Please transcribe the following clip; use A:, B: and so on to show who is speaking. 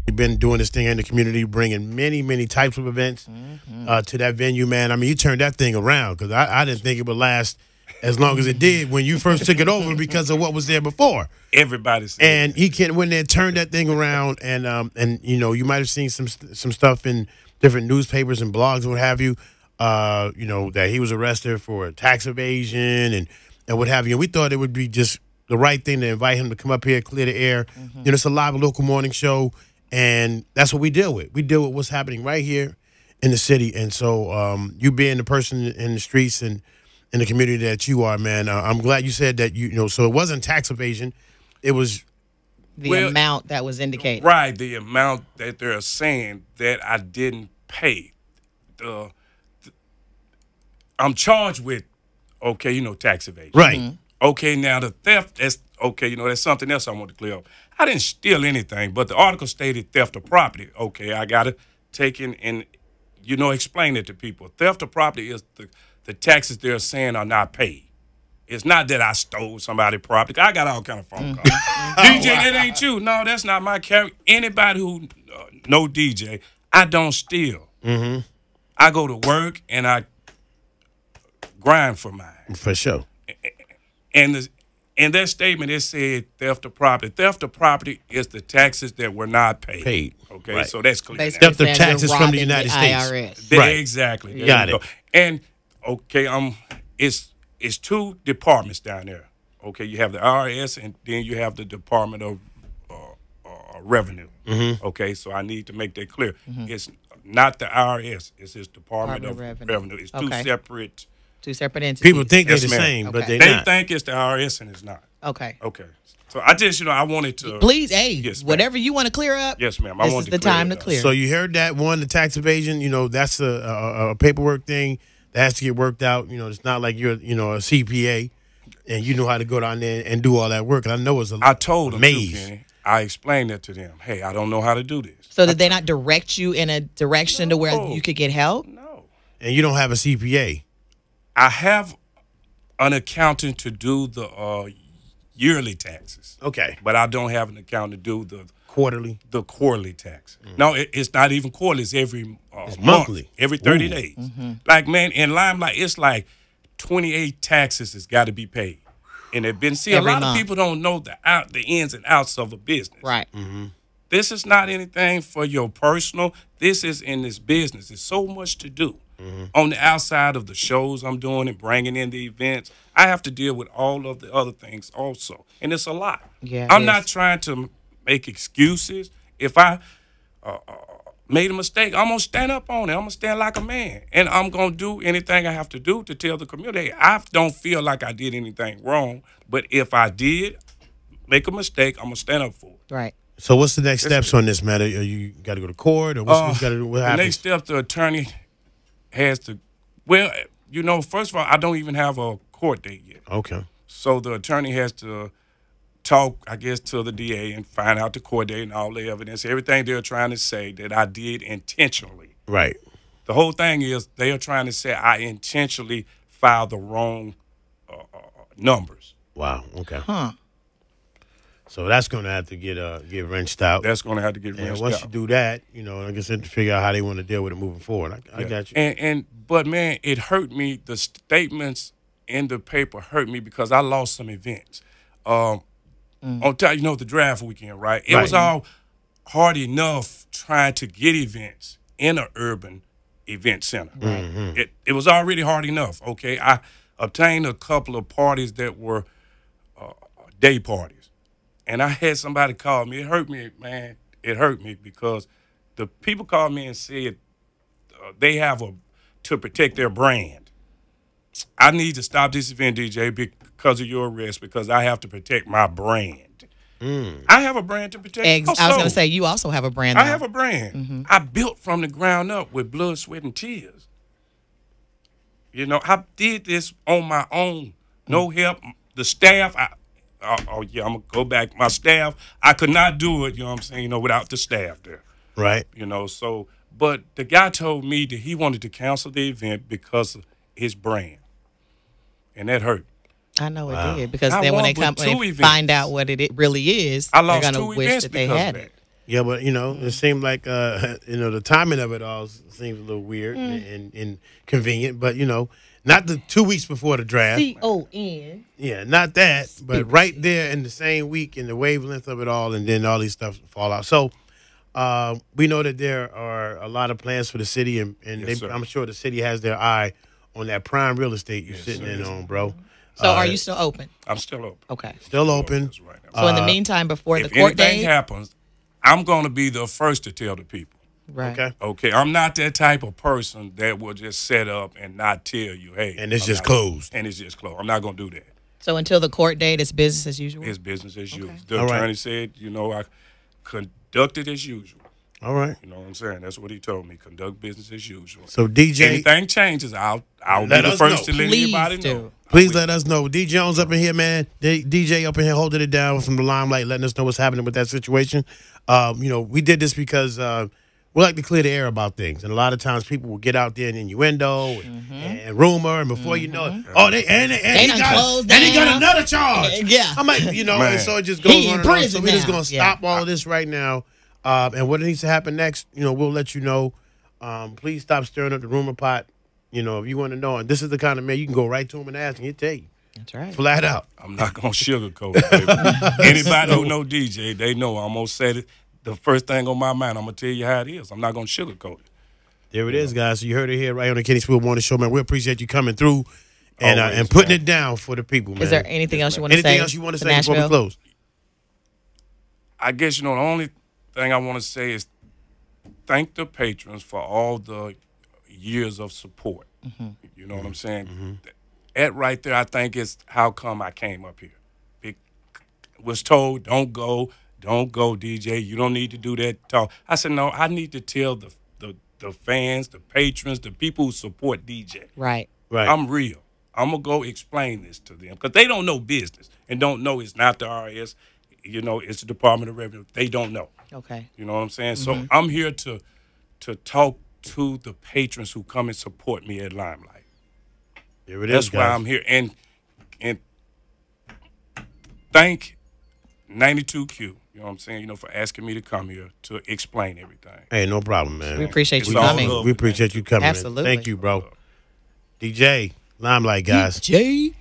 A: We've been doing this thing in the community, bringing many types of events to that venue, man. I mean, you turned that thing around because I didn't think it would last as long as it did when you first took it over because of what was there before.
B: Everybody's
A: and he can when they turned that thing around, and you know, you might have seen some stuff in different newspapers and blogs and what have you. You know, that he was arrested for tax evasion and what have you. And we thought it would be just the right thing to invite him to come up here, clear the air. You know, it's a live local morning show, and that's what we deal with. We deal with what's happening right here in the city. And so you being the person in the streets and in the community that you are, man, I'm glad you said that, you know, so it wasn't tax evasion. It was
C: the amount that was indicated.
B: Right, the amount that they're saying that I didn't pay. I'm charged with, okay, you know, tax evasion.
A: Right.
B: Okay, now the theft, that's okay, you know, that's something else I want to clear up. I didn't steal anything, but the article stated theft of property. Okay, I got to take in and, you know, explain it to people. Theft of property is the taxes they're saying are not paid. It's not that I stole somebody's property. I got all kind of phone calls. DJ, that ain't you. No, that's not my character. Anybody who know DJ, I don't steal. I go to work and I grind for mine.
A: For sure.
B: And in that statement, it said theft of property. Theft of property is the taxes that were not paid. Okay,
A: right.
B: So that's clear.
C: Basically
A: theft of taxes from the United States.
C: IRS.
A: Right.
B: Exactly. There
A: Got
B: you
A: it.
B: go. And okay, it's two departments down there. Okay, you have the IRS and then you have the Department of Revenue. Okay, so I need to make that clear. It's not the IRS. It's his Department of Revenue. It's
C: two separate entities.
A: People think they're
B: Yes,
A: the
B: ma'am.
A: same, but
B: they
A: they're not.
B: think it's the IRS and it's not.
C: Okay.
B: Okay. So I just, you know, I wanted to.
C: Please, hey,
B: Yes, ma'am.
C: whatever you want to clear up.
B: Yes, ma'am.
C: This is the time to clear.
A: So you heard that one, the tax evasion, you know, that's a paperwork thing that has to get worked out. You know, it's not like you're, you know, a CPA and you know how to go down there and do all that work. And I know it's
B: I told them,
A: maze.
B: too, Kenny. I explained that to them. Hey, I don't know how to do this.
C: So did they not direct you in a direction to where you could get help?
B: No.
A: And you don't have a CPA.
B: I have an accountant to do the yearly taxes.
A: Okay.
B: But I don't have an accountant to do the
A: quarterly
B: tax. No, it's not even quarterly. It's every
A: it's
B: month,
A: monthly.
B: every 30 days. Like, man, in Limelight, it's like 28 taxes has got to be paid. And a lot of people don't know the ins and outs of a business.
C: Right.
B: This is not anything for your personal. This is in this business. There's so much to do. On the outside of the shows I'm doing and bringing in the events, I have to deal with all of the other things also. And it's a lot.
C: Yeah,
B: I'm not trying to make excuses. If I made a mistake, I'm going to stand up on it. I'm going to stand like a man. And I'm going to do anything I have to do to tell the community, hey, I don't feel like I did anything wrong. But if I did make a mistake, I'm going to stand up for it.
C: Right.
A: So what's the next steps on this, man? Are you got to go to court, or what's got to do? What happens?
B: The next step, the attorney has to. Well, you know, first of all, I don't even have a court date yet.
A: Okay.
B: So the attorney has to talk, I guess, to the DA and find out the court date and all the evidence, everything they're trying to say that I did intentionally.
A: Right.
B: The whole thing is they are trying to say I intentionally filed the wrong numbers.
A: Wow. Okay.
C: Huh.
A: So that's going to have to get wrenched out.
B: That's going to have to get wrenched out.
A: And once you do that, you know, like I said, to figure out how they want to deal with it moving forward. I got you.
B: But man, it hurt me. The statements in the paper hurt me because I lost some events. On top, you know, the draft weekend, right? It was all hard enough trying to get events in an urban event center. It was already hard enough. Okay, I obtained a couple of parties that were day parties. And I had somebody call me. It hurt me, man. It hurt me because the people called me and said they have to protect their brand. I need to stop this event, DJ, because of your arrest, because I have to protect my brand. I have a brand to protect.
C: I was going to say, you also have a brand.
B: I have a brand. I built from the ground up with blood, sweat, and tears. You know, I did this on my own. No help. The staff, I'm going to go back. My staff, I could not do it, you know what I'm saying, you know, without the staff there.
A: Right.
B: You know, so, but the guy told me that he wanted to cancel the event because of his brand. And that hurt.
C: I know
A: Wow.
C: it did because
B: I
C: then when
B: won
C: they come
B: with two
C: and
B: events.
C: find out what it really is,
B: I
C: they're
B: lost
C: gonna
B: two
C: wish
B: events
C: that they
B: because
C: had
B: of that.
C: it.
A: Yeah, but it seemed like the timing of it all seems a little weird and inconvenient. But not the 2 weeks before the draft.
C: CON.
A: Yeah, not that, but right there in the same week in the wavelength of it all, and then all these stuff fall out. So we know that there are a lot of plans for the city, and
B: Yes, sir.
A: I'm sure the city has their eye on that prime real estate you're
B: Yes,
A: sitting
B: sir.
A: in on, bro.
C: So are you still open?
B: I'm still open.
C: Okay.
A: Still open.
B: That's right now.
C: So in the meantime, before the
B: If
C: court
B: anything
C: date,
B: happens, I'm going to be the first to tell the people.
C: right?
A: Okay.
B: Okay, I'm not that type of person that will just set up and not tell you, hey.
A: And it's
B: I'm
A: just
B: not-
A: closed.
B: And it's just closed. I'm not going to do that.
C: So until the court date, it's business as usual.
B: It's business as usual. The
A: All right.
B: attorney said, I conducted as usual.
A: All right.
B: You know what I'm saying? That's what he told me. Conduct business as usual.
A: So DJ,
B: Anything changes, I'll be
A: Let
B: the
A: us
B: first
A: know.
B: to let
C: Please
B: everybody
C: do.
B: know.
A: please let us know. D Jones up in here, man. DJ up in here holding it down from the Limelight, letting us know what's happening with that situation. We did this because we like to clear the air about things, and a lot of times people will get out there and innuendo and rumor, and before you know it,
C: They
A: he
C: done
A: got,
C: closed
A: and he got
C: down.
A: another charge.
C: Yeah.
A: I'm like,
B: Man.
A: and so it just goes
C: He in
A: on and on. So
C: prison
A: we're just
C: now.
A: gonna stop all of this right now. And what needs to happen next, we'll let you know. Please stop stirring up the rumor pot. If you want to know, and this is the kind of man you can go right to him and ask, and he'll tell you
C: That's right.
A: flat out.
B: I'm not going to sugarcoat it, baby. Anybody who know DJ, they know I'm going to say it. The first thing on my mind, I'm going to tell you how it is. I'm not going to sugarcoat it.
A: There it is, guys. So you heard it here right on the Kenny Spill Morning Show, man. We appreciate you coming through and
B: Always,
A: putting
B: man.
A: it down for the people, man.
C: Is there anything else you want to say?
A: Anything else you want to
C: for
A: say before we
C: Nashville?
A: close?
B: I guess, the only thing I want to say is thank the patrons for all the years of support. You know what I'm saying? That right there, I think is how come I came up here. It was told, don't go, DJ. You don't need to do that talk. I said, no, I need to tell the fans, the patrons, the people who support DJ.
C: Right.
A: Right.
B: I'm real. I'm going to go explain this to them because they don't know business and don't know it's not the IRS. It's the Department of Revenue. They don't know.
C: Okay.
B: You know what I'm saying? So I'm here to talk to the patrons who come and support me at Limelight.
A: There it is,
B: That's why
A: guys.
B: I'm here. And thank 92Q, you know what I'm saying, for asking me to come here to explain everything.
A: Hey, no problem, man.
C: We appreciate
B: It's
C: you
B: all
C: coming.
B: love.
A: We appreciate you coming. man.
C: Absolutely.
A: Thank you, bro. DJ, Limelight, guys.
C: Jay.